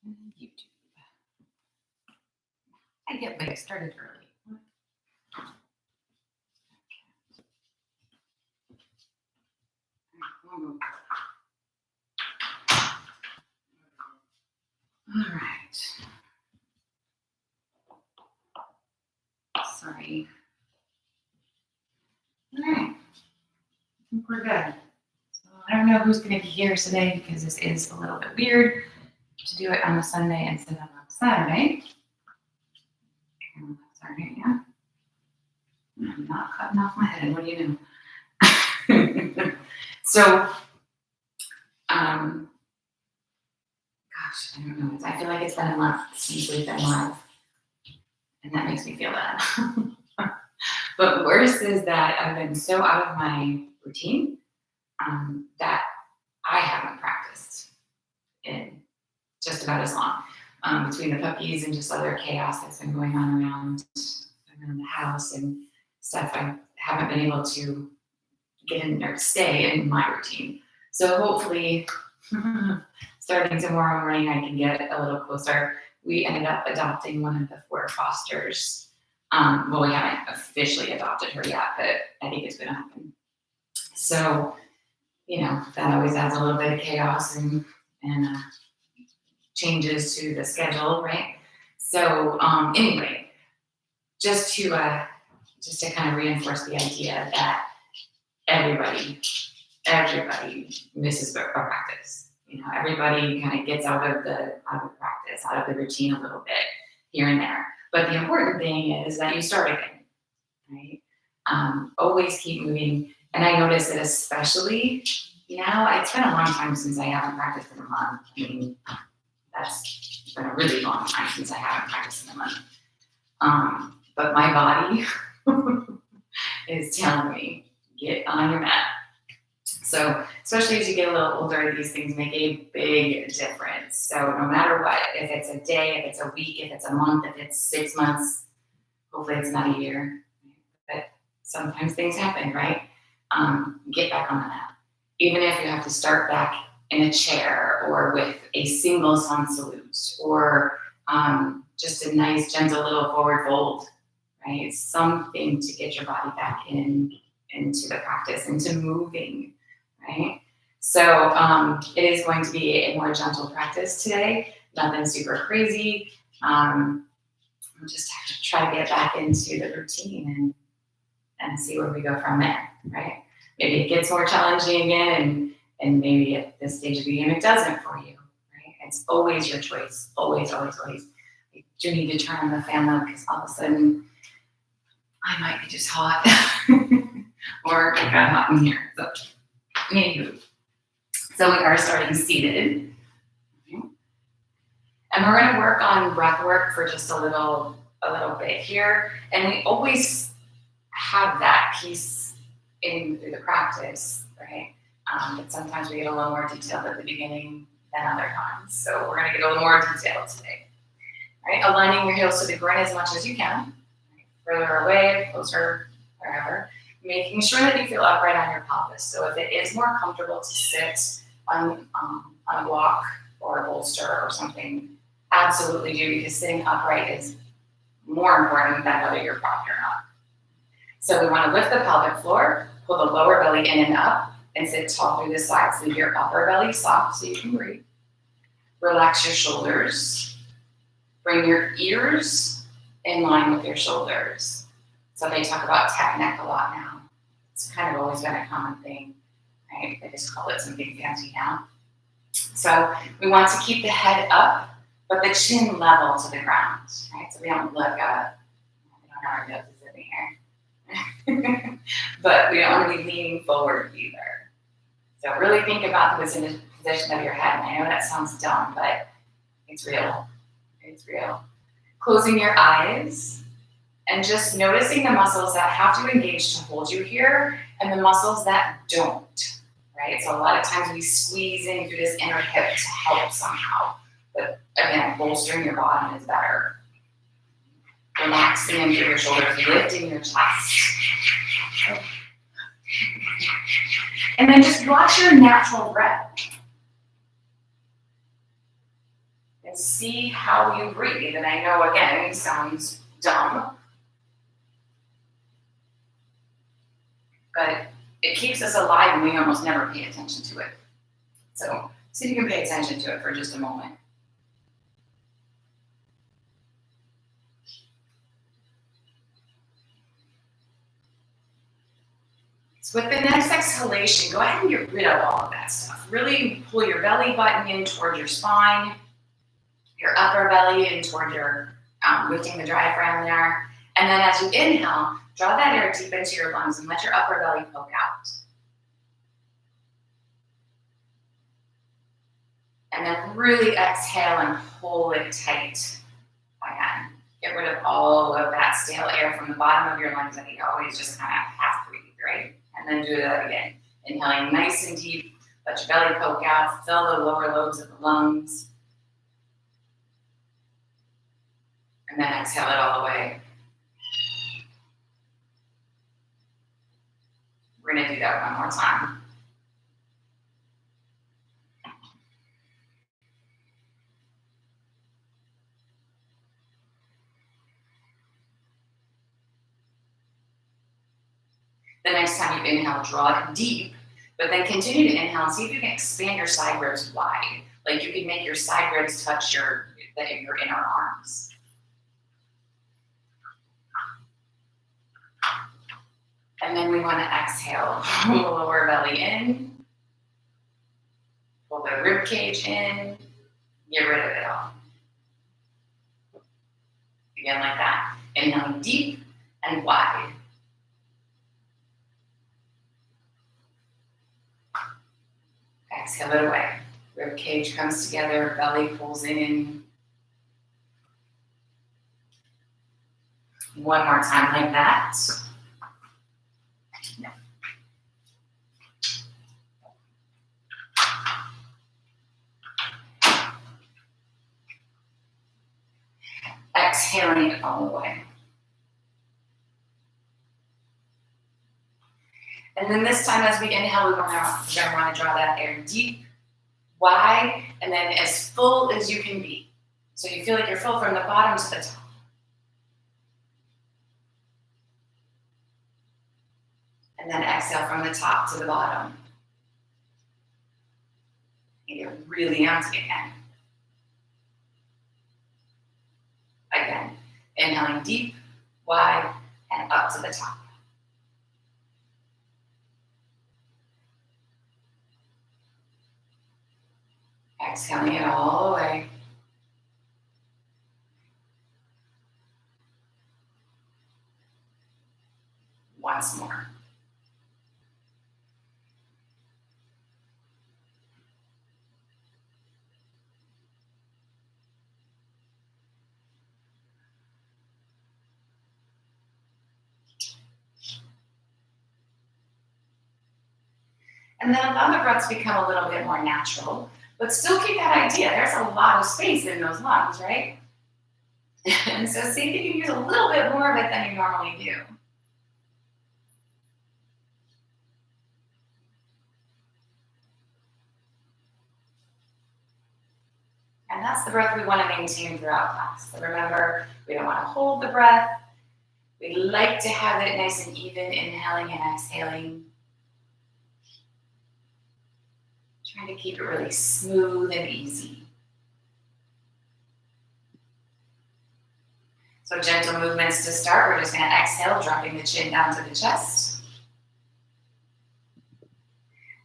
YouTube. I get late. I started early. All right. Sorry. All right. I think we're good. So I don't know who's going to be here today because this is a little bit weird to do it on a Sunday instead of on a Saturday. Saturday, yeah. I'm not cutting off my head. What do you know? So, gosh, I don't know. I feel like it's been a month since we've been live, and that makes me feel bad. But worse is that I've been so out of my routine that I haven't practiced in just about as long. Between the puppies and just other chaos that's been going on around the house and stuff, I haven't been able to get in or stay in my routine. So hopefully, starting tomorrow morning, I can get a little closer. We ended up adopting one of the 4 fosters. Well, we haven't officially adopted her yet, but I think it's going to happen. So, that always adds a little bit of chaos and changes to the schedule, right? So, anyway, just to kind of reinforce the idea that everybody misses a practice. Everybody kind of gets out of the practice, out of the routine a little bit here and there. But the important thing is that you start again, right? Always keep moving. And I notice that especially now, it's been a long time since I haven't practiced in a month. I mean, that's been a really long time since I haven't practiced in a month. But my body is telling me, get on your mat. So, especially as you get a little older, these things make a big difference. So, no matter what, if it's a day, if it's a week, if it's a month, if it's 6 months, hopefully it's not a year. But sometimes things happen, right? Get back on the mat. Even if you have to start back in a chair or with a single sun salute or just a nice, gentle little forward fold, right? Something to get your body back into the practice, into moving, right? So it is going to be a more gentle practice today, nothing super crazy. We'll just have to try to get back into the routine and see where we go from there, right? Maybe it gets more challenging again, and maybe at this stage of the game it doesn't for you, right? It's always your choice, always, always, always. You do need to turn on the fan though, because all of a sudden I might be just hot, or it got hot in here. So, anywho, so we are starting seated, and we're going to work on breath work for just a little bit here. And we always have that piece in through the practice, right? But sometimes we get a little more detailed at the beginning than other times. So we're going to get a little more detailed today. Right? Aligning your heels to the ground as much as you can. Right? Further away, closer, wherever. Making sure that you feel upright on your pelvis. So if it is more comfortable to sit on a block or a bolster or something, absolutely do, because sitting upright is more important than whether you're propped or not. So we want to lift the pelvic floor, pull the lower belly in and up, and sit tall through the sides. Leave your upper belly soft so you can breathe. Relax your shoulders. Bring your ears in line with your shoulders. So they talk about tech neck a lot now. It's kind of always been a common thing, right? They just call it something fancy now. So we want to keep the head up, but the chin level to the ground, right? So we don't look up. We don't have our noses in the air. But we don't want to be leaning forward either. So really think about the position of your head. And I know that sounds dumb, but it's real. It's real. Closing your eyes and just noticing the muscles that have to engage to hold you here and the muscles that don't, right? So a lot of times we squeeze in through this inner hip to help somehow. But again, bolstering your bottom is better. Relaxing into your shoulders, lifting your chest. And then just watch your natural breath. And see how you breathe. And I know, again, it sounds dumb, but it keeps us alive and we almost never pay attention to it. So see if you can pay attention to it for just a moment. So with the next exhalation, go ahead and get rid of all of that stuff. Really pull your belly button in toward your spine, your upper belly in toward your, lifting the diaphragm there. And then as you inhale, draw that air deep into your lungs and let your upper belly poke out. And then really exhale and hold it tight. Again, get rid of all of that stale air from the bottom of your lungs that you always just kind of half breathe, right? And then do that again. Inhaling nice and deep, let your belly poke out, fill the lower lobes of the lungs. And then exhale it all the way. We're gonna do that one more time. The next time you inhale, draw it deep, but then continue to inhale and see if you can expand your side ribs wide. Like you can make your side ribs touch your inner arms. And then we want to exhale, pull the lower belly in, pull the rib cage in, get rid of it all. Again, like that. Inhaling deep and wide. Exhale it away. Rib cage comes together, belly pulls in. One more time like that. Exhaling it all the way. And then this time as we inhale, we're going to want to draw that air deep, wide, and then as full as you can be. So you feel like you're full from the bottom to the top. And then exhale from the top to the bottom. And get really empty again. Again, inhaling deep, wide, and up to the top. Exhaling it all the way. Once more. And then other breaths become a little bit more natural, but still keep that idea. There's a lot of space in those lungs, right? And so see if you can use a little bit more of it than you normally do. And that's the breath we want to maintain throughout class. So remember, we don't want to hold the breath. We like to have it nice and even, inhaling and exhaling. Trying to keep it really smooth and easy. So gentle movements to start. We're just going to exhale, dropping the chin down to the chest.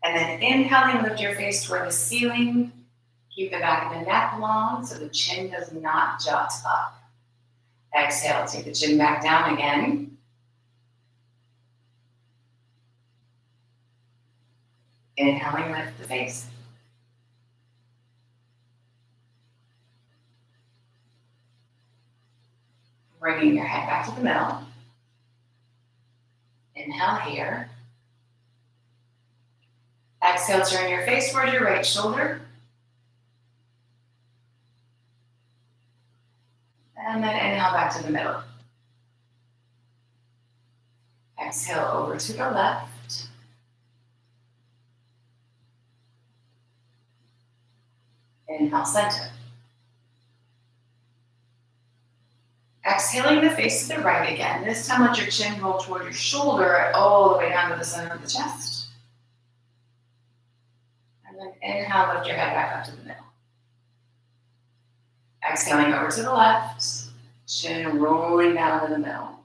And then inhaling, lift your face toward the ceiling. Keep the back of the neck long so the chin does not jut up. Exhale, take the chin back down again. Inhaling, lift the face. Bringing your head back to the middle. Inhale here. Exhale, turn your face toward your right shoulder. And then inhale back to the middle. Exhale over to the left. Inhale, center. Exhaling the face to the right again. This time let your chin roll toward your shoulder all the way down to the center of the chest. And then inhale, lift your head back up to the middle. Exhaling over to the left, chin rolling down to the middle.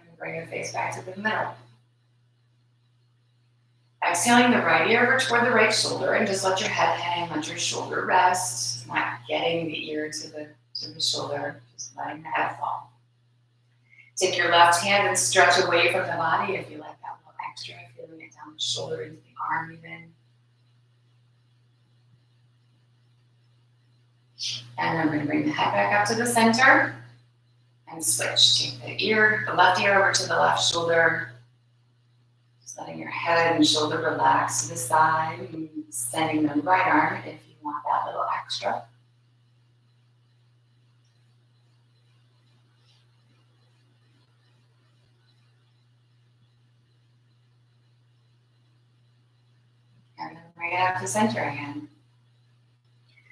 And bring your face back to the middle. Exhaling the right ear over toward the right shoulder and just let your head hang, let your shoulder rest. Not getting the ear to the shoulder, just letting the head fall. Take your left hand and stretch away from the body if you like that little extra, feeling it down the shoulder into the arm even. And then we're going to bring the head back up to the center and switch. Take the left ear over to the left shoulder. Just letting your head and shoulder relax to the side. And sending the right arm if you want that little extra. And then bring it up to center again.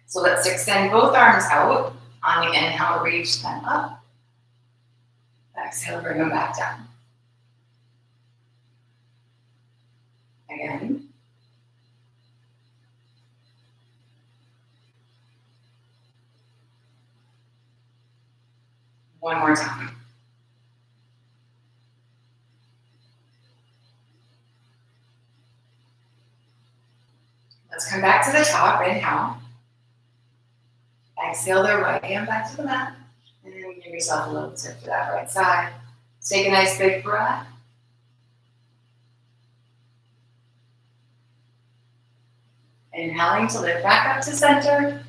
So let's extend both arms out. On the inhale, reach them up. Exhale, bring them back down. Again. One more time. Let's come back to the top, inhale. Exhale the right hand back to the mat. And then give yourself a little tip to that right side. Take a nice big breath. Inhaling to lift back up to center.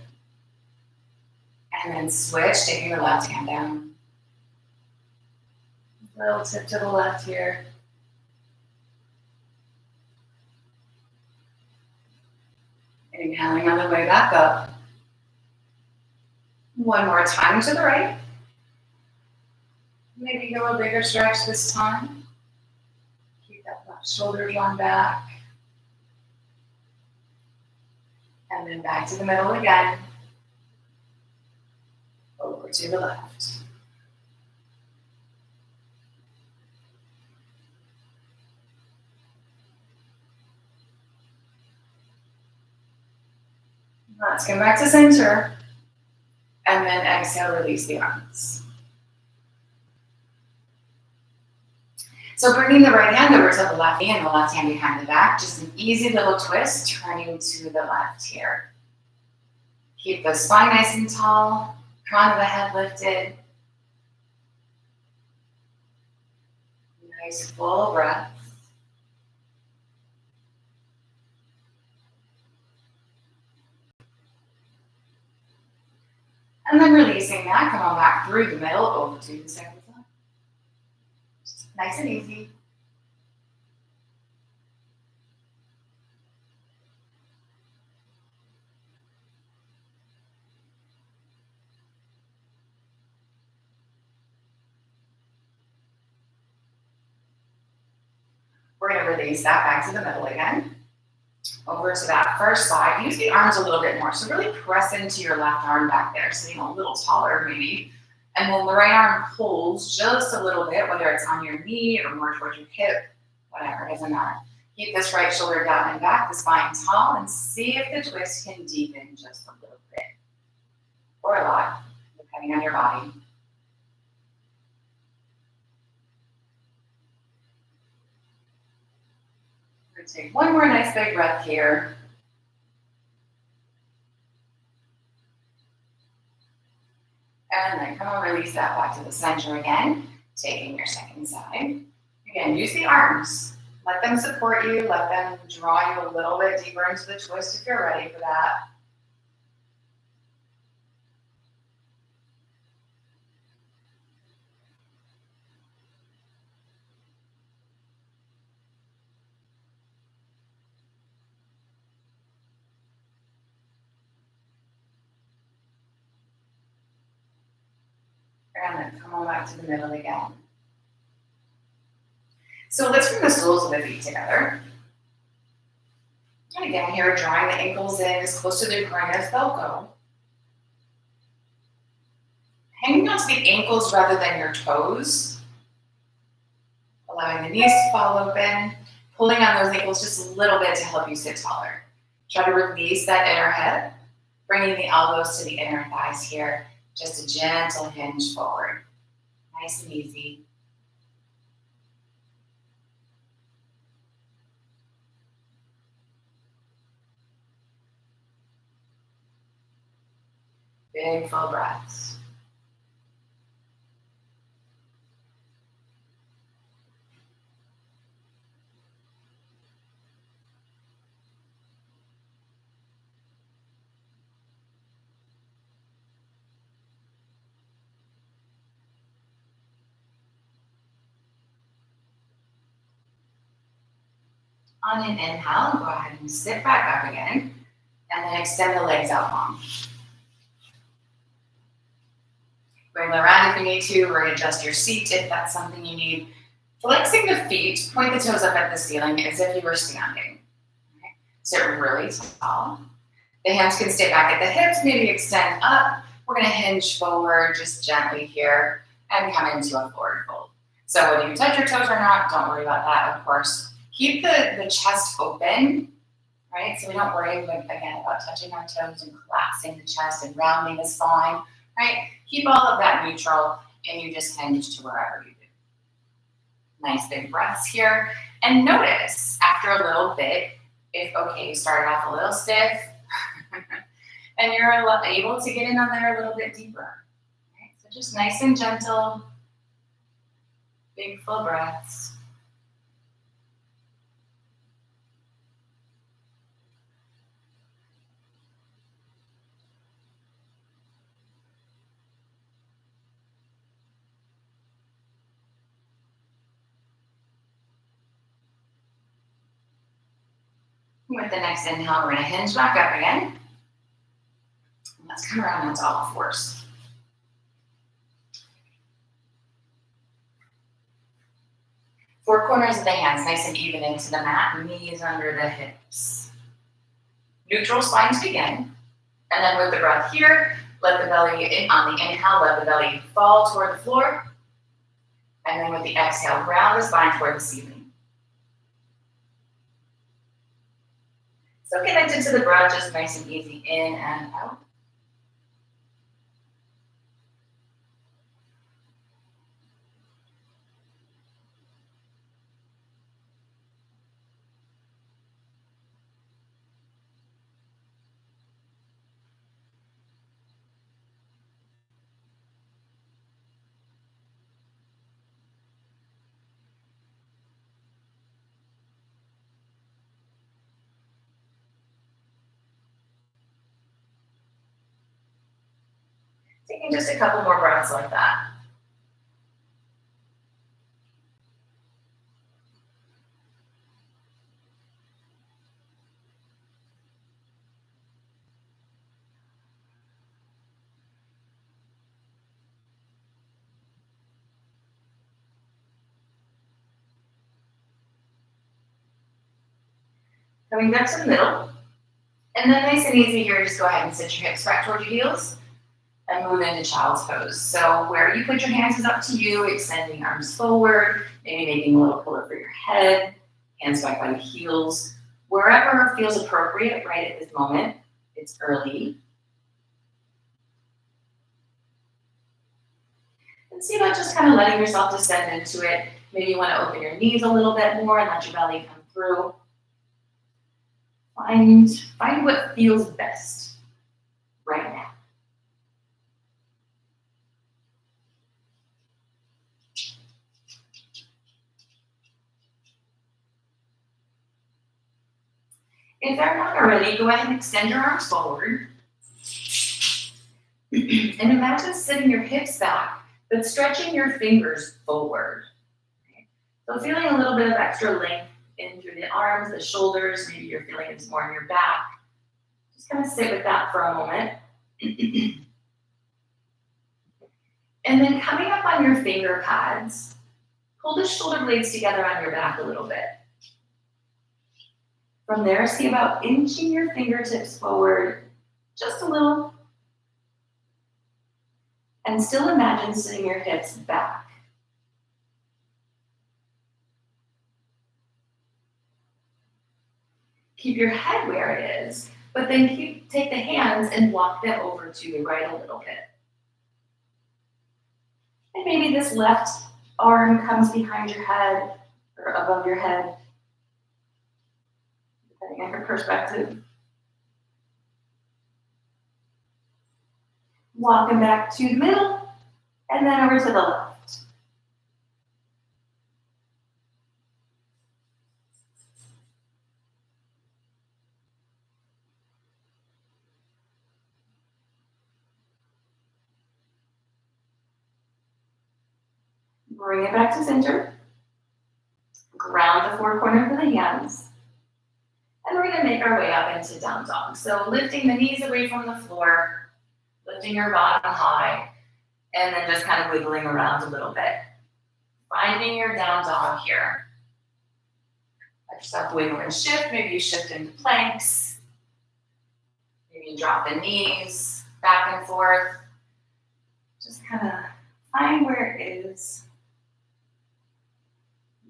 And then switch, taking the left hand down. A little tip to the left here. Inhaling on the way back up. One more time to the right. Maybe go a bigger stretch this time. Keep that left shoulder drawn back. And then back to the middle again. Over to the left. Let's come back to center. And then exhale, release the arms. So bringing the right hand over to the left knee and the left hand behind the back, just an easy little twist, turning to the left here. Keep the spine nice and tall, crown of the head lifted. Nice full breath. And then releasing that, come on back through the middle, over to the second side. Just nice and easy. We're going to release that back to the middle again. Over to that first side. Use the arms a little bit more. So really press into your left arm back there. So, a little taller maybe. And then the right arm pulls just a little bit, whether it's on your knee or more towards your hip, whatever, it doesn't matter. Keep this right shoulder down and back, the spine tall, and see if the twist can deepen just a little bit. Or a lot, depending on your body. Take one more nice big breath here. And then come on, release that back to the center again, taking your second side. Again, use the arms. Let them support you. Let them draw you a little bit deeper into the twist if you're ready for that. And then come on back to the middle again. So let's bring the soles of the feet together. And again, here, drawing the ankles in as close to the ground as they'll go. Hanging onto the ankles rather than your toes, allowing the knees to fall open, pulling on those ankles just a little bit to help you sit taller. Try to release that inner hip, bringing the elbows to the inner thighs here, just a gentle hinge forward. Nice and easy. Big full breaths. On an inhale, go ahead and sit back up again, and then extend the legs out long. Bring them around if you need to, or adjust your seat if that's something you need. Flexing the feet, point the toes up at the ceiling as if you were standing. Okay. Sit really tall. The hands can stay back at the hips, maybe extend up. We're going to hinge forward just gently here and come into a forward fold. So whether you touch your toes or not, don't worry about that, of course. Keep the chest open, right? So we don't worry, again, about touching our toes and collapsing the chest and rounding the spine, right? Keep all of that neutral, and you just hinge to wherever you do. Nice big breaths here. And notice, after a little bit, if, okay, you started off a little stiff, and you're able to get in on there a little bit deeper. Right? So just nice and gentle, big full breaths. With the next inhale, we're going to hinge back up again. Let's come around onto all fours. Four corners of the hands, nice and even into the mat, knees under the hips. Neutral spine to begin. And then with the breath here, let the belly, on the inhale, let the belly fall toward the floor. And then with the exhale, round the spine toward the ceiling. So connected to the breath, just nice and easy, in and out. Taking just a couple more breaths like that. Coming back to the middle. And then nice and easy here, just go ahead and sit your hips back toward your heels and move into child's pose. So where you put your hands is up to you, extending arms forward, maybe making a little pillow for your head, hands back by the heels, wherever feels appropriate right at this moment. It's early. And see about just kind of letting yourself descend into it. Maybe you want to open your knees a little bit more and let your belly come through. Find what feels best right now. If they're not already, go ahead and extend your arms forward. And imagine sitting your hips back, but stretching your fingers forward. Okay. So feeling a little bit of extra length in through the arms, the shoulders, maybe you're feeling it's more in your back. Just kind of sit with that for a moment. And then coming up on your finger pads, pull the shoulder blades together on your back a little bit. From there, see about inching your fingertips forward just a little. And still imagine sitting your hips back. Keep your head where it is, but then take the hands and walk them over to the right a little bit. And maybe this left arm comes behind your head or above your head, depending on your perspective. Walk them back to the middle and then over to the left. Bring it back to center. Ground the four corners of the hands. And we're going to make our way up into down dog. So lifting the knees away from the floor, lifting your bottom high, and then just kind of wiggling around a little bit. Finding your down dog here. Let yourself wiggle and shift. Maybe you shift into planks. Maybe you drop the knees back and forth. Just kind of find where it is.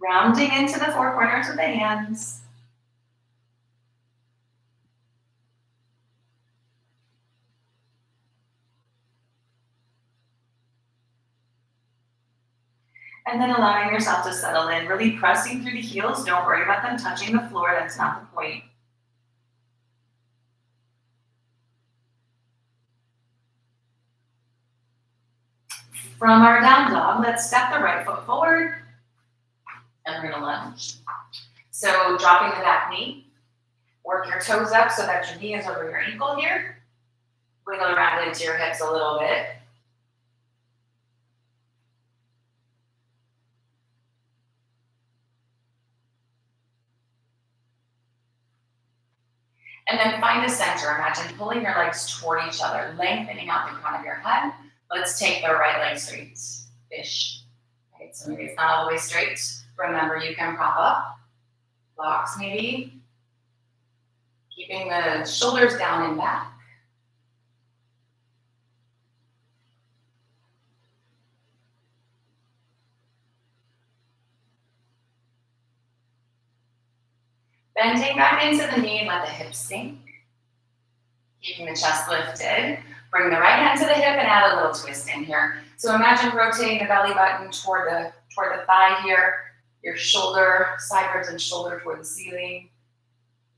Rounding into the four corners of the hands. And then allowing yourself to settle in, really pressing through the heels. Don't worry about them touching the floor. That's not the point. From our down dog, let's step the right foot forward. And we're going to lunge. So dropping the back knee. Work your toes up so that your knee is over your ankle here. Wiggle around into your hips a little bit. And then find a center. Imagine pulling your legs toward each other, lengthening out the crown of your head. Let's take the right leg straight-ish. Right, so maybe it's not all the way straight. Remember, you can prop up. Blocks maybe. Keeping the shoulders down and back. Bending back into the knee, let the hips sink. Keeping the chest lifted. Bring the right hand to the hip and add a little twist in here. So imagine rotating the belly button toward the thigh here. Your shoulder sidewards and shoulder toward the ceiling.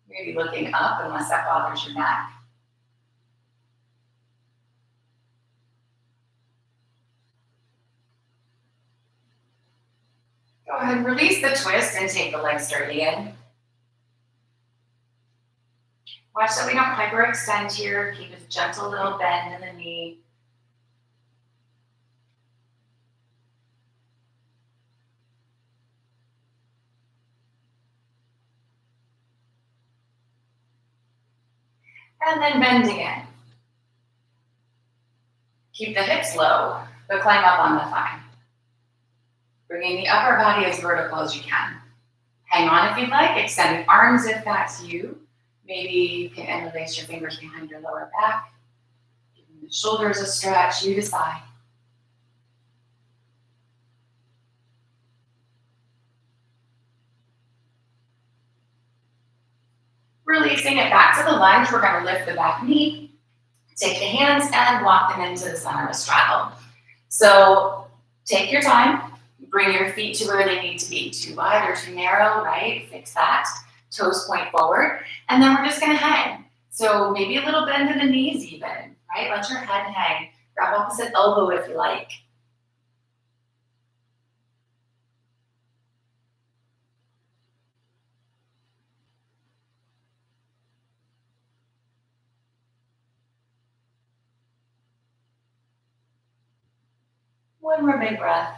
Maybe looking up unless that bothers your neck. Go ahead and release the twist and take the leg straight in. Watch that we don't hyperextend here. Keep a gentle little bend in the knee. And then bend again. Keep the hips low, but climb up on the thigh. Bringing the upper body as vertical as you can. Hang on if you'd like. Extend the arms if that's you. Maybe you can interlace your fingers behind your lower back. Giving the shoulders a stretch, you decide. Releasing it back to the lunge, we're going to lift the back knee. Take the hands and walk them into the center of straddle. So take your time. Bring your feet to where they need to be. Too wide or too narrow, right? Fix that. Toes point forward. And then we're just going to hang. So maybe a little bend in the knees even, right? Let your head hang. Grab opposite elbow if you like. One more big breath.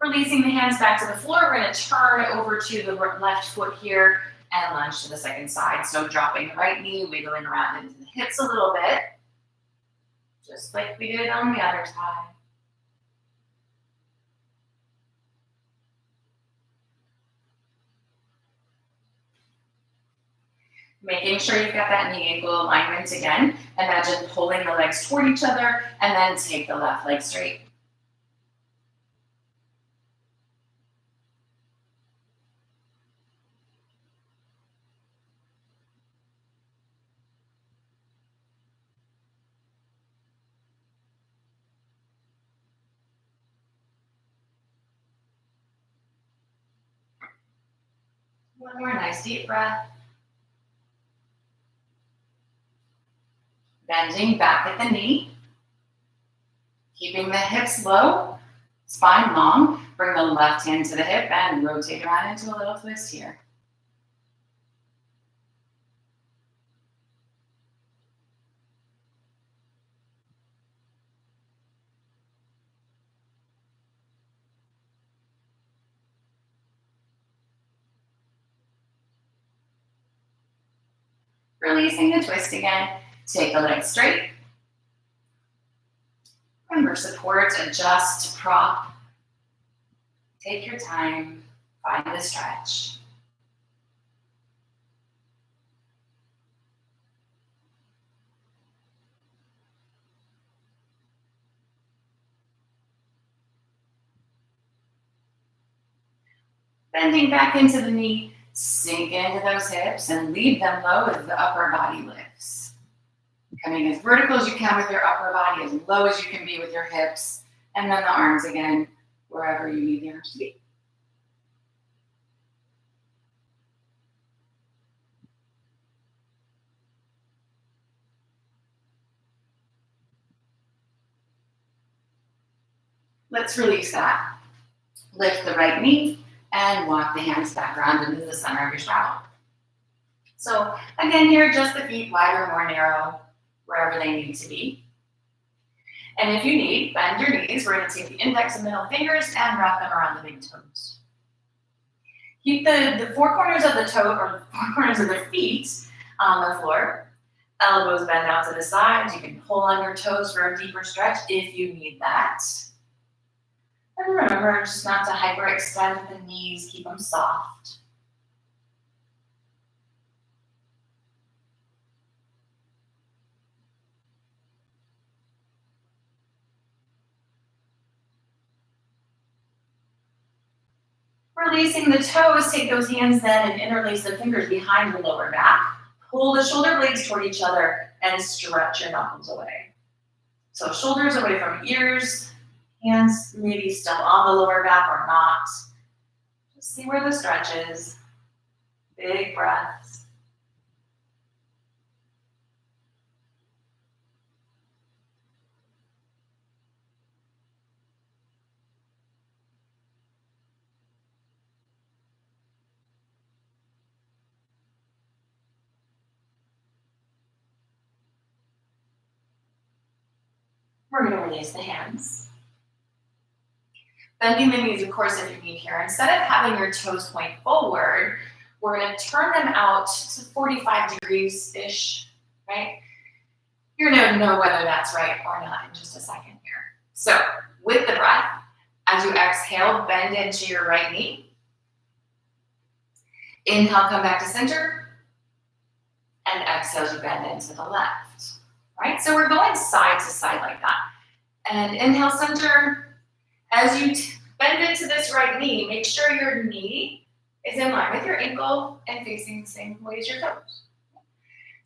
Releasing the hands back to the floor, we're going to turn over to the left foot here and lunge to the second side. So dropping the right knee, wiggling around into the hips a little bit, just like we did on the other side. Making sure you've got that knee ankle alignment again. Imagine pulling the legs toward each other and then take the left leg straight. One more nice deep breath. Bending back at the knee. Keeping the hips low, spine long. Bring the left hand to the hip and rotate around into a little twist here. Releasing the twist again. Take the legs straight. Remember, support, adjust, prop. Take your time, find the stretch. Bending back into the knee, sink into those hips and leave them low as the upper body lifts. Coming as vertical as you can with your upper body, as low as you can be with your hips, and then the arms again, wherever you need the arms to be. Let's release that. Lift the right knee and walk the hands back around into the center of your straddle. So again here, just the feet wider, more narrow, wherever they need to be. And if you need, bend your knees. We're going to take the index and middle fingers and wrap them around the big toes. Keep the four corners of the toe or the four corners of the feet on the floor. Elbows bend out to the sides. You can pull on your toes for a deeper stretch if you need that. And remember just not to hyperextend the knees. Keep them soft. Releasing the toes, take those hands then and interlace the fingers behind the lower back. Pull the shoulder blades toward each other and stretch your knuckles away. So shoulders away from ears, hands maybe still on the lower back or not. Just see where the stretch is. Big breaths. We're going to release the hands. Bending the knees, of course, if you need here. Instead of having your toes point forward, we're going to turn them out to 45 degrees-ish, right? You're going to know whether that's right or not in just a second here. So with the breath, as you exhale, bend into your right knee. Inhale, come back to center. And exhale as you bend into the left. Right? So we're going side to side like that. And inhale, center. As you bend into this right knee, make sure your knee is in line with your ankle and facing the same way as your toes.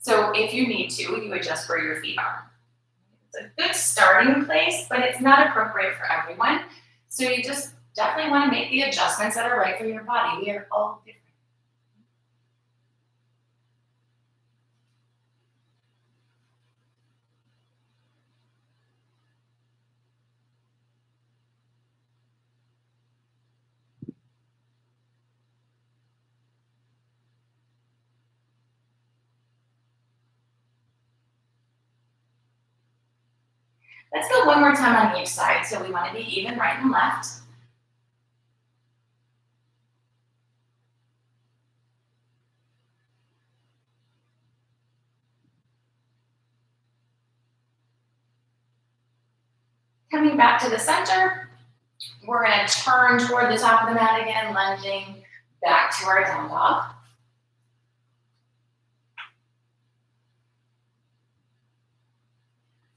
So if you need to, you adjust where your feet are. It's a good starting place, but it's not appropriate for everyone. So you just definitely want to make the adjustments that are right for your body. We are all different. Let's go one more time on each side. So we want to be even right and left. Coming back to the center, we're going to turn toward the top of the mat again, lunging back to our down dog.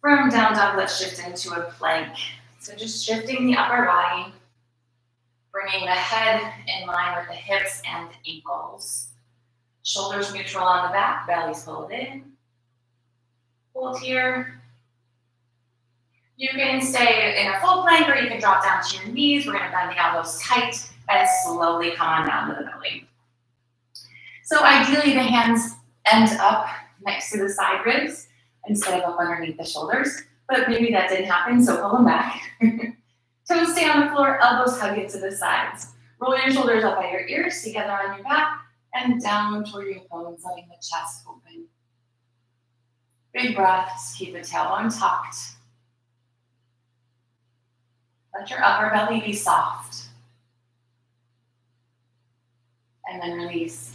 From down dog, let's shift into a plank. So just shifting the upper body, bringing the head in line with the hips and the ankles. Shoulders neutral on the back, belly's pulled in. Hold here. You can stay in a full plank or you can drop down to your knees. We're gonna bend the elbows tight and slowly come on down to the belly. So ideally the hands end up next to the side ribs instead of up underneath the shoulders, but maybe that didn't happen, so pull them back. Toes stay on the floor, elbows hug into the sides. Roll your shoulders up by your ears, together on your back, and down toward your bones, letting the chest open. Big breaths, keep the tailbone tucked. Let your upper belly be soft. And then release.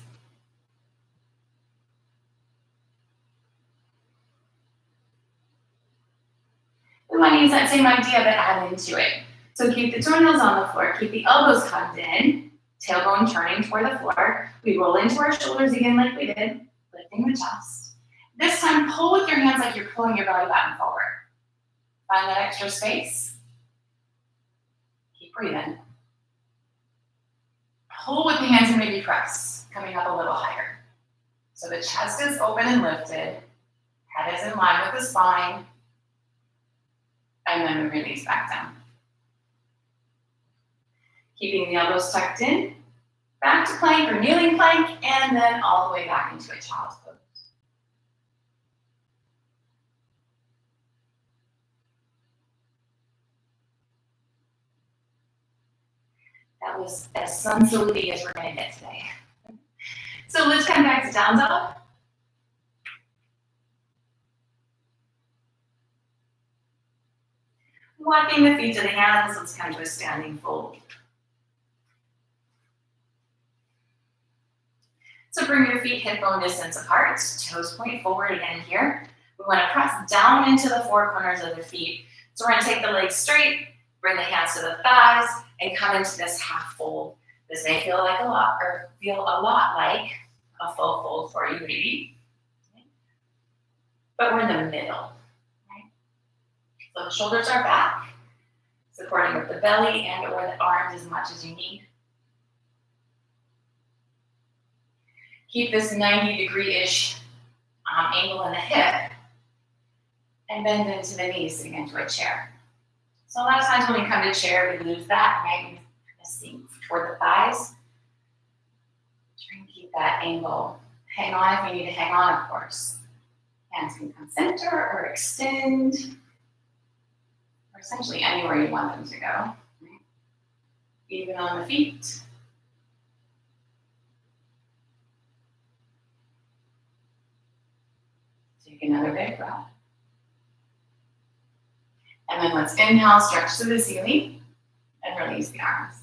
We want to use that same idea but add into it. So keep the toenails on the floor, keep the elbows hugged in, tailbone turning toward the floor. We roll into our shoulders again like we did, lifting the chest. This time, pull with your hands like you're pulling your belly button forward. Find that extra space. Keep breathing. Pull with the hands and maybe press, coming up a little higher. So the chest is open and lifted, head is in line with the spine, and then we release back down. Keeping the elbows tucked in, back to plank or kneeling plank, and then all the way back into a child's pose. That was as sun saluting as we're going to get today. So let's come back to down dog. Walking the feet to the hands, let's come to a standing fold. So bring your feet hip bone distance apart, toes point forward again here. We want to press down into the four corners of the feet. So we're going to take the legs straight, bring the hands to the thighs, and come into this half fold. This may feel like a lot like a full fold for you, maybe. But we're in the middle. Right? So the shoulders are back, supporting with the belly and or the arms as much as you need. Keep this 90-degree-ish angle in the hip and bend into the knees, sitting into a chair. So a lot of times when we come to chair, we lose that, right? We kind of sink toward the thighs. Try and keep that angle. Hang on if you need to hang on, of course. Hands can come center or extend, or essentially anywhere you want them to go. Right? Even on the feet. Take another big breath. And then let's inhale, stretch to the ceiling, and release the arms.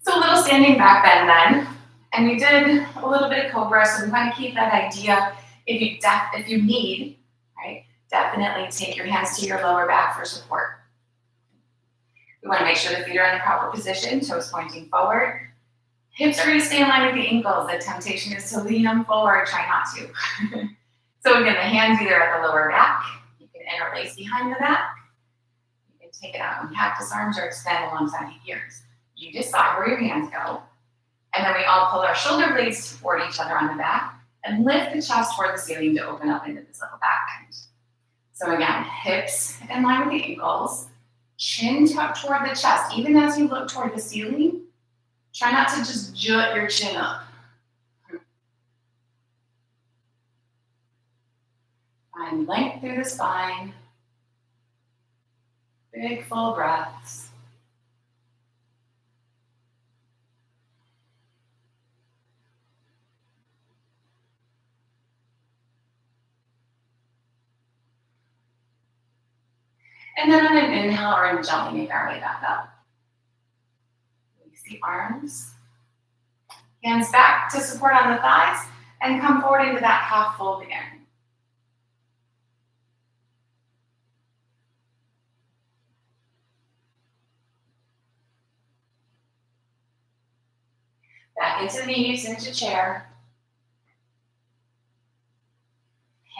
So a little standing back bend then. And we did a little bit of cobra, so we want to keep that idea. If you need, right, definitely take your hands to your lower back for support. We want to make sure the feet are in the proper position, toes pointing forward. Hips are going to stay in line with the ankles. The temptation is to lean them forward, try not to. So again, the hands either at the lower back, you can interlace behind the back. You can take it out on cactus arms or extend alongside the ears. You decide where your hands go. And then we all pull our shoulder blades toward each other on the back and lift the chest toward the ceiling to open up into this little back bend. So again, hips in line with the ankles, chin tucked toward the chest. Even as you look toward the ceiling, try not to just jut your chin up. Find length through the spine. Big full breaths. And then on an inhale or a gently make our way back up. Release the arms. Hands back to support on the thighs and come forward into that half fold again. Back into the knees, into chair.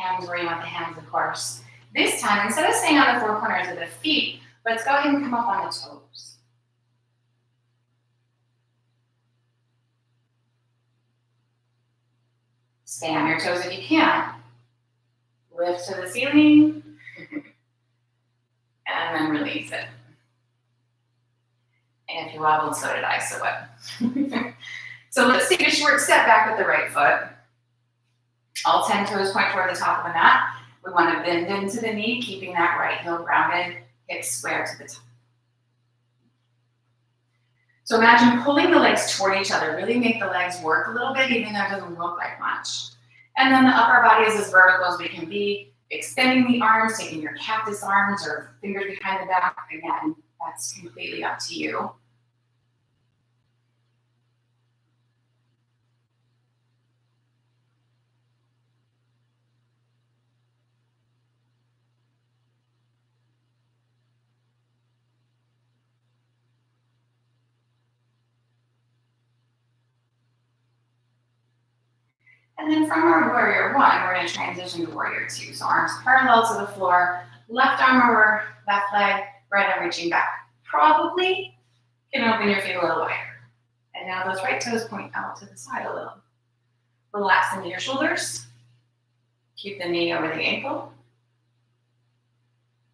Hands where you want the hands, of course. This time, instead of staying on the four corners of the feet, let's go ahead and come up on the toes. Stay on your toes if you can. Lift to the ceiling. And then release it. And if you wobbled, so did I, so what? So let's take a short step back with the right foot. All 10 toes point toward the top of the mat. We want to bend into the knee, keeping that right heel grounded, hips square to the top. So imagine pulling the legs toward each other. Really make the legs work a little bit, even though it doesn't look like much. And then the upper body is as vertical as we can be, extending the arms, taking your cactus arms or fingers behind the back. Again, that's completely up to you. And then from our warrior one, we're going to transition to warrior two. So arms parallel to the floor, left arm over left leg, right arm reaching back. Probably can open your feet a little wider. And now those right toes point out to the side a little. Relax into your shoulders. Keep the knee over the ankle.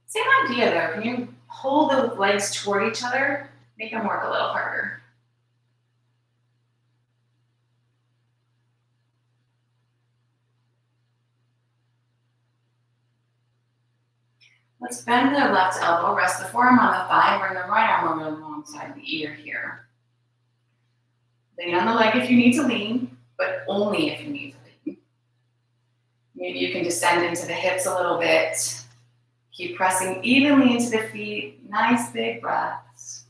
Same idea though. Can you pull the legs toward each other? Make them work a little harder. Let's bend the left elbow, rest the forearm on the thigh, bring the right arm over alongside the ear here. Lean on the leg if you need to lean, but only if you need to lean. Maybe you can descend into the hips a little bit. Keep pressing evenly into the feet. Nice big breaths.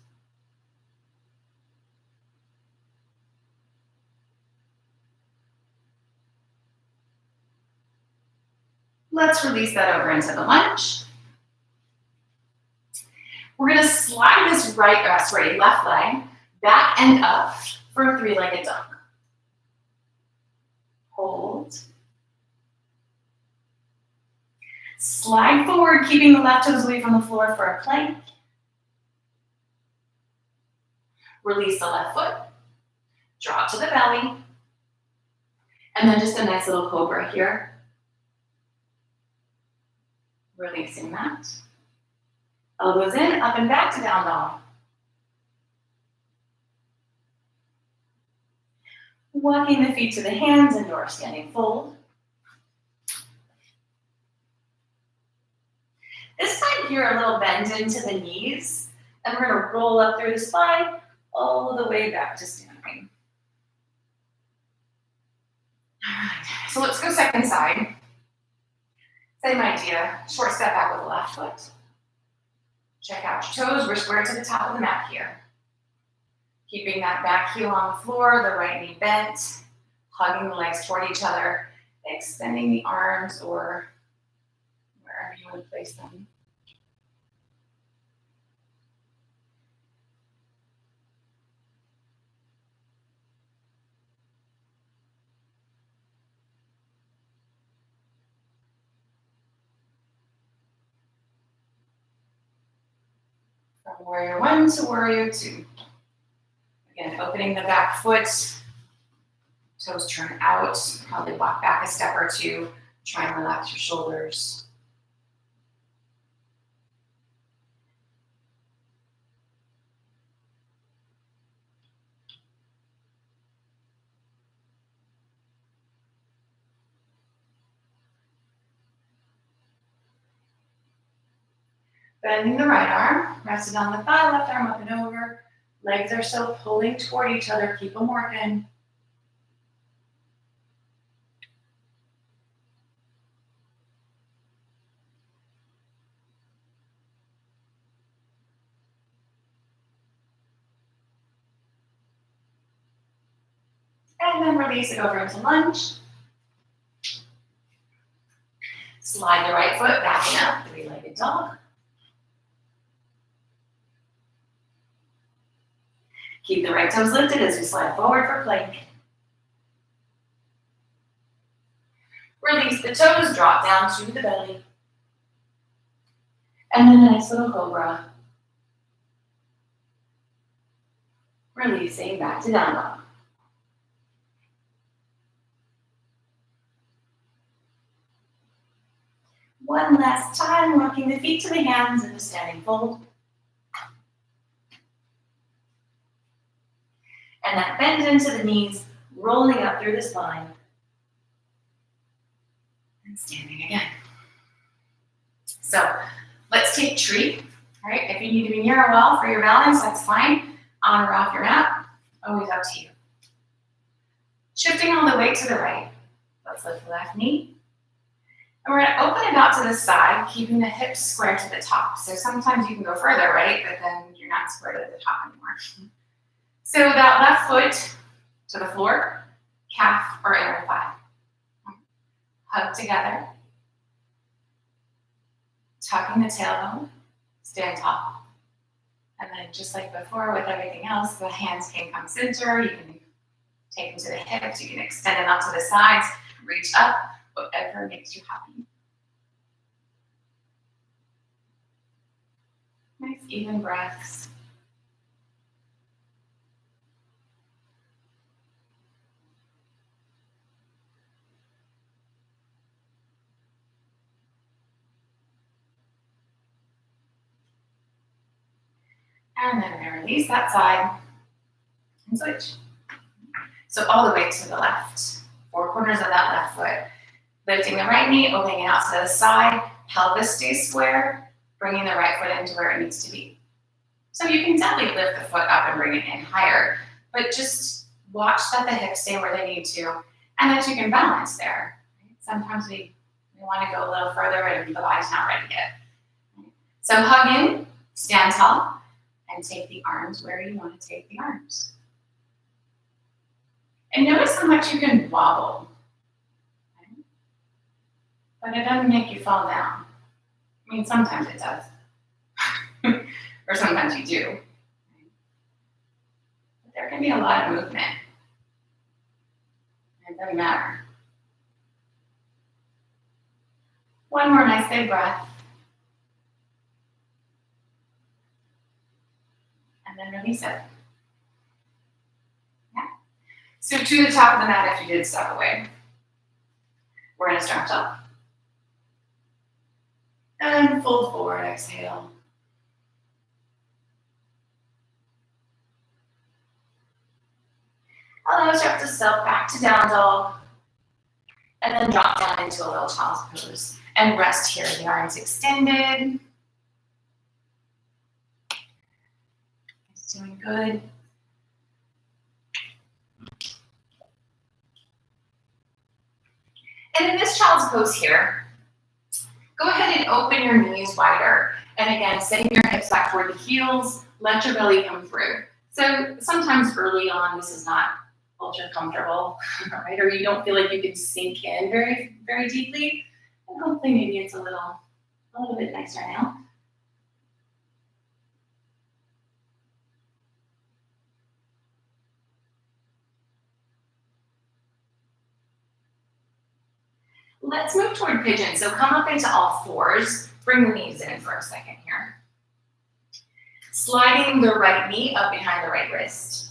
Let's release that over into the lunge. We're going to slide this left leg back and up for a three-legged dog. Hold. Slide forward, keeping the left toes away from the floor for a plank. Release the left foot. Drop to the belly. And then just a nice little cobra here. Releasing that. Elbows in, up and back to down dog. Walking the feet to the hands into our standing fold. This time here, a little bend into the knees, and we're gonna roll up through the spine, all the way back to standing. All right, so let's go second side. Same idea, short step back with the left foot. Check out your toes, we're square to the top of the mat here. Keeping that back heel on the floor, the right knee bent, hugging the legs toward each other, extending the arms or wherever you would place them. From warrior one to warrior two. Again, opening the back foot, toes turn out, probably walk back a step or two, try and relax your shoulders. Bending the right arm, rested on the thigh, left arm up and over. Legs are still pulling toward each other, keep them working. And then release it over into lunge. Slide the right foot, backing up, three-legged dog. Keep the right toes lifted as we slide forward for plank. Release the toes, drop down to the belly. And then a nice little cobra. Releasing back to down dog. One last time, rocking the feet to the hands in a standing fold. And that bend into the knees, rolling up through the spine. And standing again. So let's take tree. All right, if you need to be near a wall for your balance, that's fine. On or off your mat, always up to you. Shifting all the way to the right. Let's lift the left knee. And we're gonna open it out to the side, keeping the hips square to the top. So sometimes you can go further, right? But then you're not square to the top anymore. So that left foot to the floor, calf or inner thigh. Hug together. Tucking the tailbone, stand tall. And then just like before with everything else, the hands can come center. You can take them to the hips. You can extend them out to the sides, reach up, whatever makes you happy. Nice even breaths. And then we're going to release that side and switch. So all the way to the left. Four corners of that left foot. Lifting the right knee, opening it out to the side. Pelvis stays square. Bringing the right foot into where it needs to be. So you can definitely lift the foot up and bring it in higher. But just watch that the hips stay where they need to. And that you can balance there. Sometimes we want to go a little further and the body's not ready yet. So hug in, stand tall. And take the arms where you want to take the arms. And notice how much you can wobble. Okay? But it doesn't make you fall down. I mean, sometimes it does. Or sometimes you do. But there can be a lot of movement. It doesn't matter. One more nice big breath. And then release it. Yeah. So to the top of the mat if you did step away. We're going to stretch up. And fold forward, exhale. Allow yourself to step back to down dog. And then drop down into a little child's pose. And rest here, the arms extended. Doing good. And in this child's pose here, go ahead and open your knees wider. And again, sending your hips back toward the heels, let your belly come through. So sometimes early on, this is not ultra comfortable, right? Or you don't feel like you can sink in very, very deeply. And hopefully maybe it's a little bit nicer now. Let's move toward pigeon. So come up into all fours. Bring the knees in for a second here. Sliding the right knee up behind the right wrist.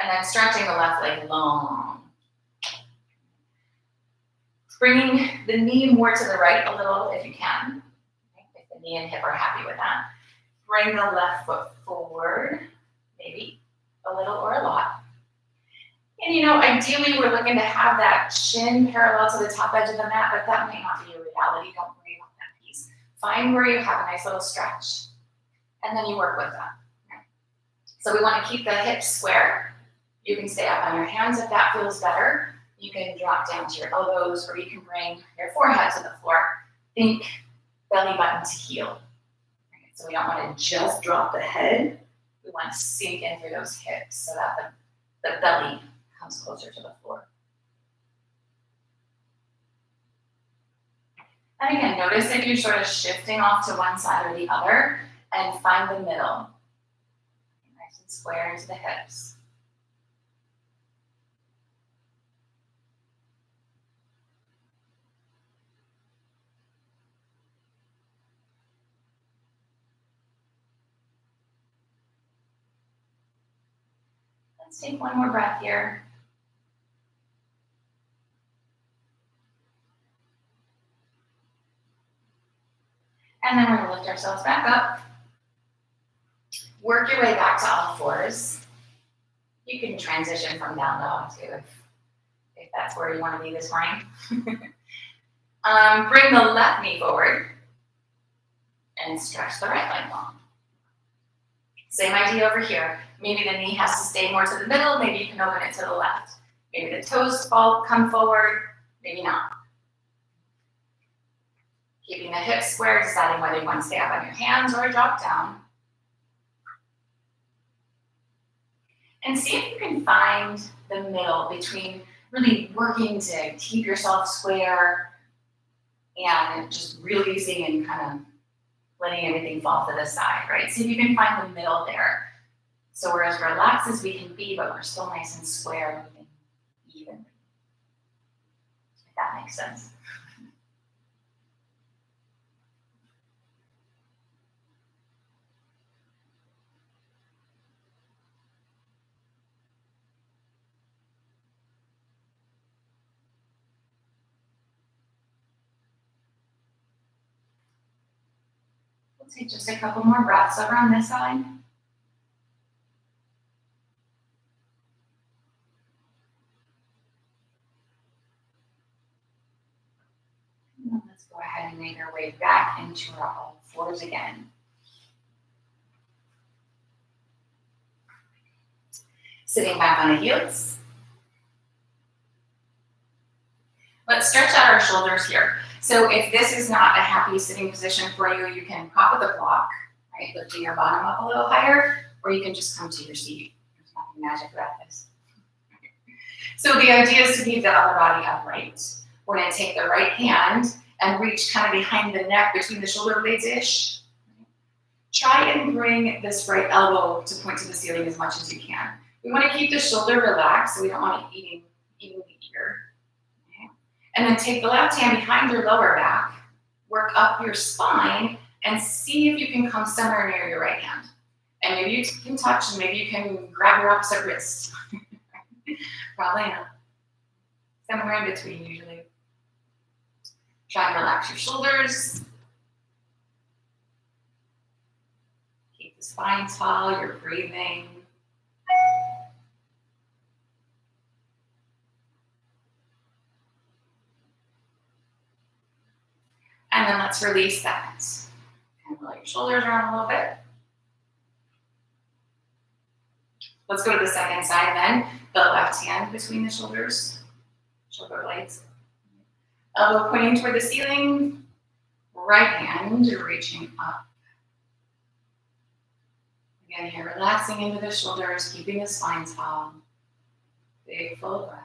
And then stretching the left leg long. Bringing the knee more to the right a little if you can. If the knee and hip are happy with that. Bring the left foot forward, maybe a little or a lot. And ideally we're looking to have that shin parallel to the top edge of the mat, but that might not be a reality. Don't worry about that piece. Find where you have a nice little stretch, and then you work with that. Okay. So we want to keep the hips square. You can stay up on your hands if that feels better. You can drop down to your elbows, or you can bring your forehead to the floor. Think belly button to heel. Okay. So we don't want to just drop the head. We want to sink in through those hips so that the belly comes closer to the floor. And again, notice if you're sort of shifting off to one side or the other, and find the middle. Nice and square into the hips. Let's take one more breath here. And then we're going to lift ourselves back up. Work your way back to all fours. You can transition from down dog too if that's where you want to be this morning. Bring the left knee forward and stretch the right leg long. Same idea over here. Maybe the knee has to stay more to the middle. Maybe you can open it to the left. Maybe the toes come forward. Maybe not. Keeping the hips square, deciding whether you want to stay up on your hands or drop down. And see if you can find the middle between really working to keep yourself square and just releasing and kind of letting everything fall to the side, right? See if you can find the middle there. So we're as relaxed as we can be, but we're still nice and square, moving evenly. If that makes sense. We'll take just a couple more breaths over on this side. And let's go ahead and make our way back into our all fours again. Sitting back on the heels. Let's stretch out our shoulders here. So if this is not a happy sitting position for you, you can prop with a block, right? Lifting your bottom up a little higher, or you can just come to your seat. There's nothing magic about this. So the idea is to keep the upper body upright. We're going to take the right hand and reach kind of behind the neck between the shoulder blades-ish. Try and bring this right elbow to point to the ceiling as much as you can. We want to keep the shoulder relaxed, so we don't want it eating the ear. And then take the left hand behind your lower back, work up your spine, and see if you can come somewhere near your right hand. And maybe you can touch, and maybe you can grab your opposite wrist. Probably not. Somewhere in between, usually. Try and relax your shoulders. Keep the spine tall, you're breathing. And then let's release that. And roll your shoulders around a little bit. Let's go to the second side then. The left hand between the shoulders, shoulder blades. Elbow pointing toward the ceiling. Right hand reaching up. Again, here, relaxing into the shoulders, keeping the spine tall. Big full breath.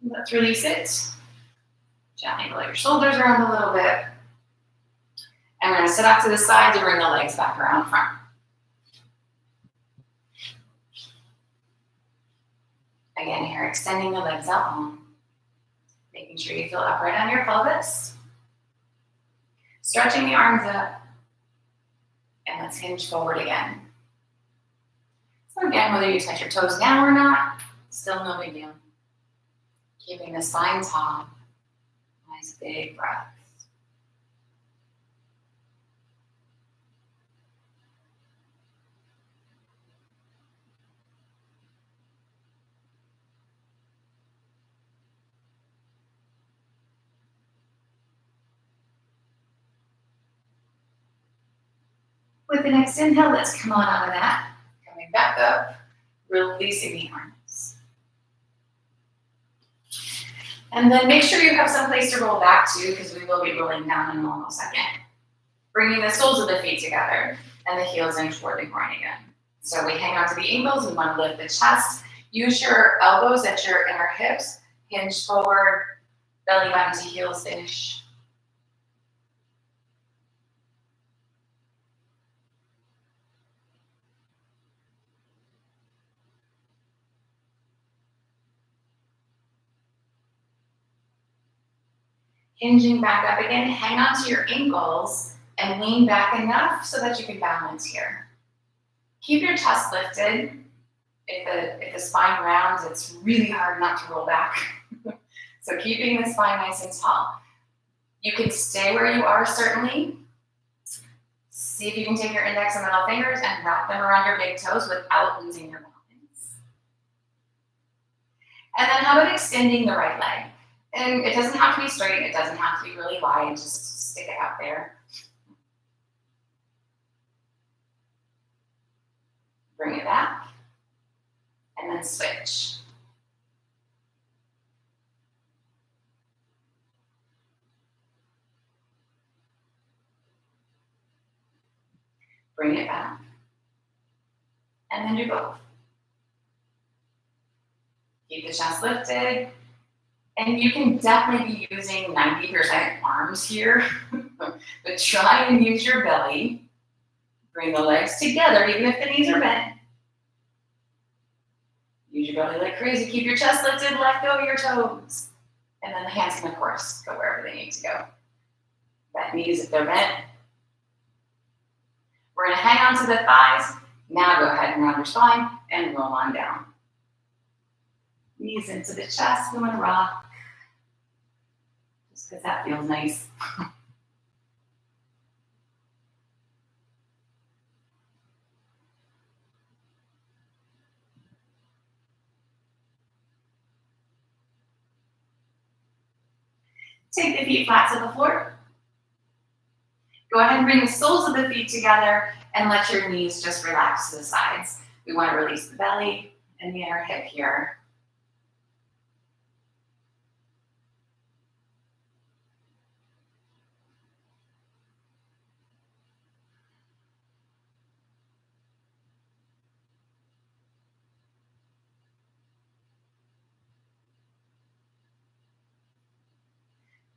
Let's release it. Gently roll your shoulders around a little bit. And we're going to sit off to the side to bring the legs back around front. Again, here, extending the legs out long. Making sure you feel upright on your pelvis. Stretching the arms up. And let's hinge forward again. So again, whether you touch your toes now or not, still no big deal. Keeping the spine tall. Nice big breath. With the next inhale, let's come on out of that. Coming back up, releasing the arms. And then make sure you have some place to roll back to, because we will be rolling down in almost a second. Bringing the soles of the feet together and the heels in toward the groin again. So we hang on to the ankles, we want to lift the chest. Use your elbows at your inner hips, hinge forward, belly button to heels-ish. Hinging back up again, hang on to your ankles and lean back enough so that you can balance here. Keep your chest lifted. If the spine rounds, it's really hard not to roll back. So keeping the spine nice and tall. You can stay where you are, certainly. See if you can take your index and middle fingers and wrap them around your big toes without losing your balance. And then how about extending the right leg? And it doesn't have to be straight, it doesn't have to be really wide, just stick it out there. Bring it back, and then switch. Bring it back, and then do both. Keep the chest lifted, and you can definitely be using 90% arms here, but try and use your belly. Bring the legs together, even if the knees are bent. Use your belly like crazy. Keep your chest lifted, let go of your toes. And then the hands can, of course, go wherever they need to go. Bent knees if they're bent. We're gonna hang on to the thighs. Now go ahead and round your spine and roll on down. Knees into the chest, going rock. Just because that feels nice. Take the feet flat to the floor. Go ahead and bring the soles of the feet together and let your knees just relax to the sides. We want to release the belly and the inner hip here.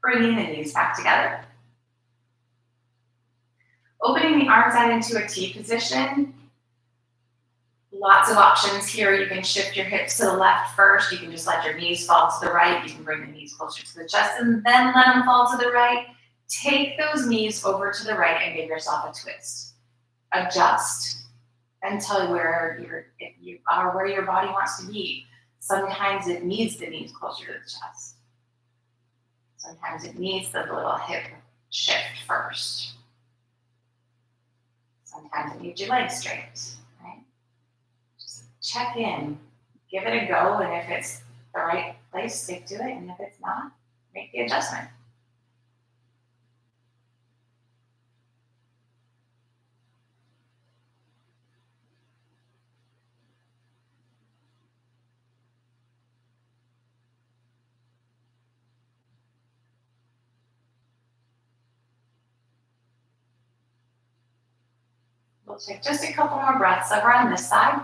Bringing the knees back together. Opening the arms out into a T position. Lots of options here. You can shift your hips to the left first. You can just let your knees fall to the right. You can bring the knees closer to the chest and then let them fall to the right. Take those knees over to the right and give yourself a twist. Adjust until you are where your body wants to be. Sometimes it needs the knees closer to the chest. Sometimes it needs the little hip shift first. Sometimes it needs your legs straight, right? Just check in, give it a go, and if it's the right place, stick to it, and if it's not, make the adjustment. We'll take just a couple more breaths over on this side.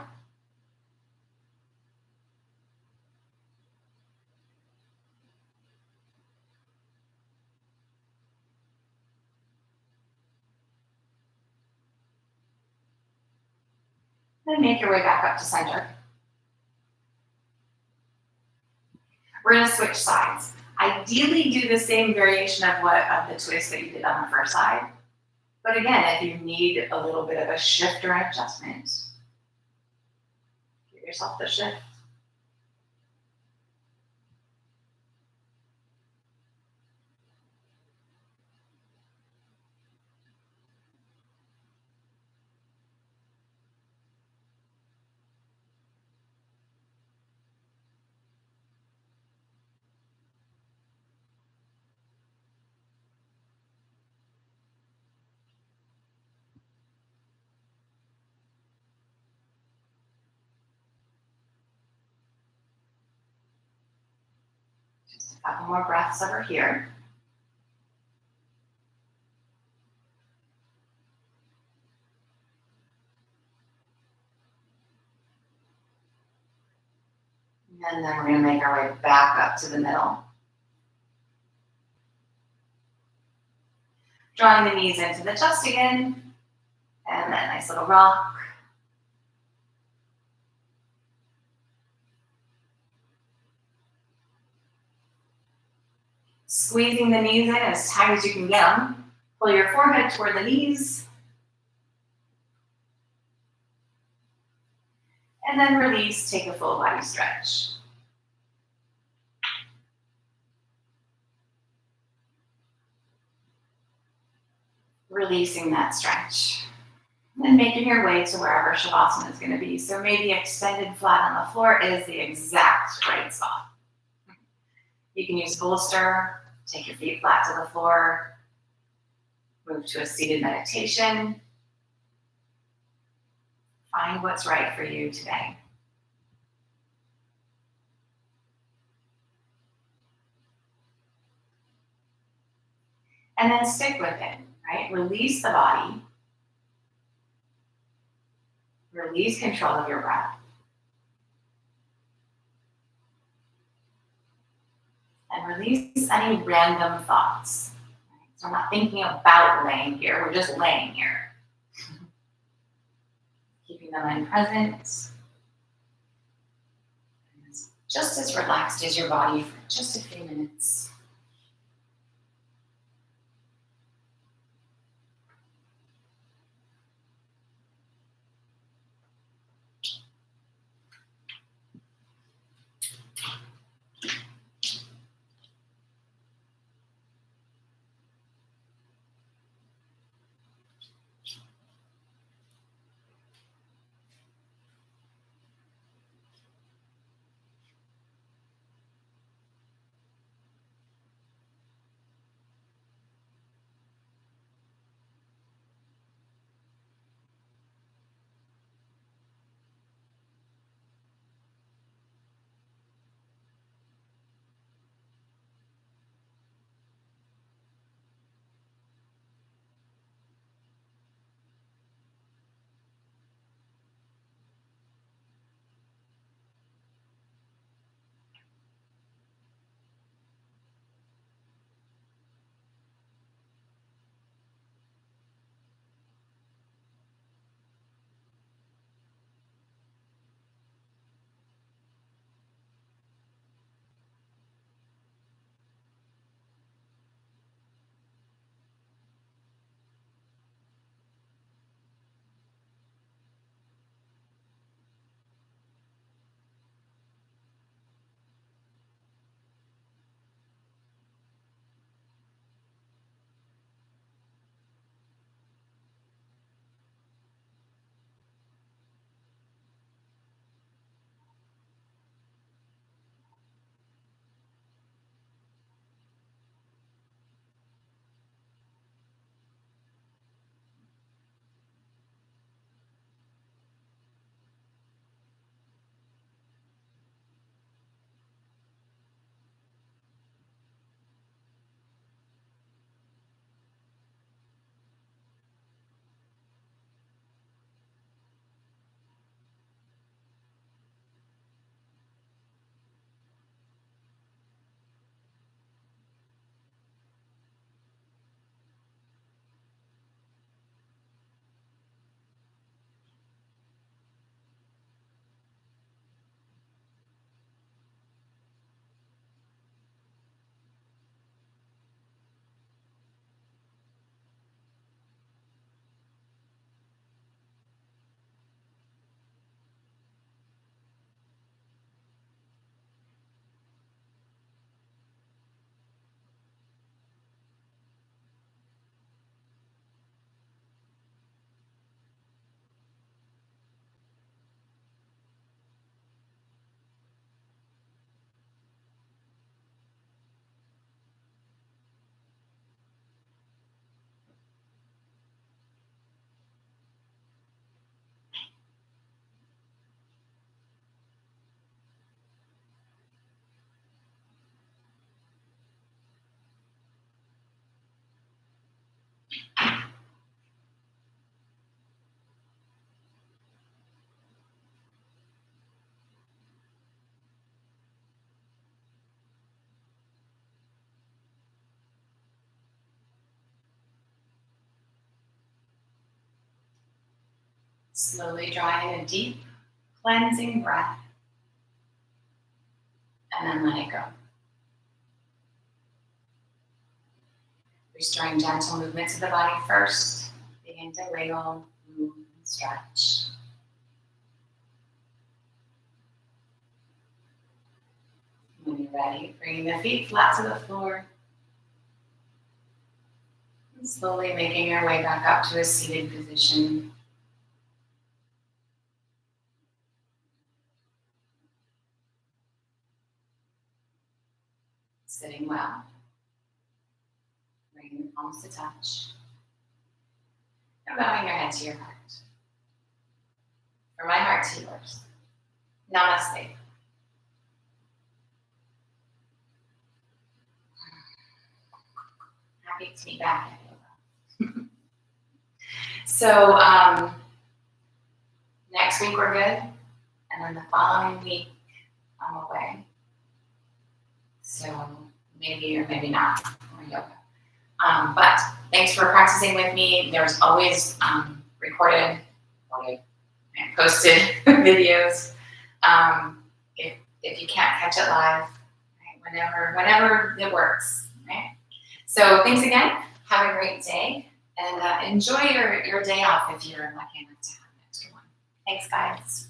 Then make your way back up to center. We're going to switch sides. Ideally, do the same variation of the twist that you did on the first side. But again, if you need a little bit of a shift or adjustment, give yourself the shift. Just a couple more breaths over here. And then we're going to make our way back up to the middle. Drawing the knees into the chest again. And that nice little rock. Squeezing the knees in as tight as you can get them. Pull your forehead toward the knees. And then release, take a full body stretch. Releasing that stretch. And making your way to wherever Shavasana is going to be. So maybe extended flat on the floor is the exact right spot. You can use bolster, take your feet flat to the floor, move to a seated meditation. Find what's right for you today. And then stick with it, right? Release the body. Release control of your breath. And release any random thoughts. So we're not thinking about laying here, we're just laying here. Keeping the mind present. Just as relaxed as your body for just a few minutes. Slowly draw in a deep, cleansing breath, and then let it go. Restoring gentle movements of the body first. Begin to wiggle, move, and stretch. When you're ready, bring the feet flat to the floor. And slowly making your way back up to a seated position. Sitting well. Bringing your palms to touch. And bowing your head to your heart. From my heart to yours. Namaste. Happy to be back at yoga. So next week we're good, and then the following week I'm away. So maybe or maybe not for yoga. But thanks for practicing with me. There's always recorded and posted videos. If you can't catch it live, right? Whenever it works. Right? So thanks again. Have a great day, and enjoy your day off if you're lucky enough to have an extra one. Thanks, guys.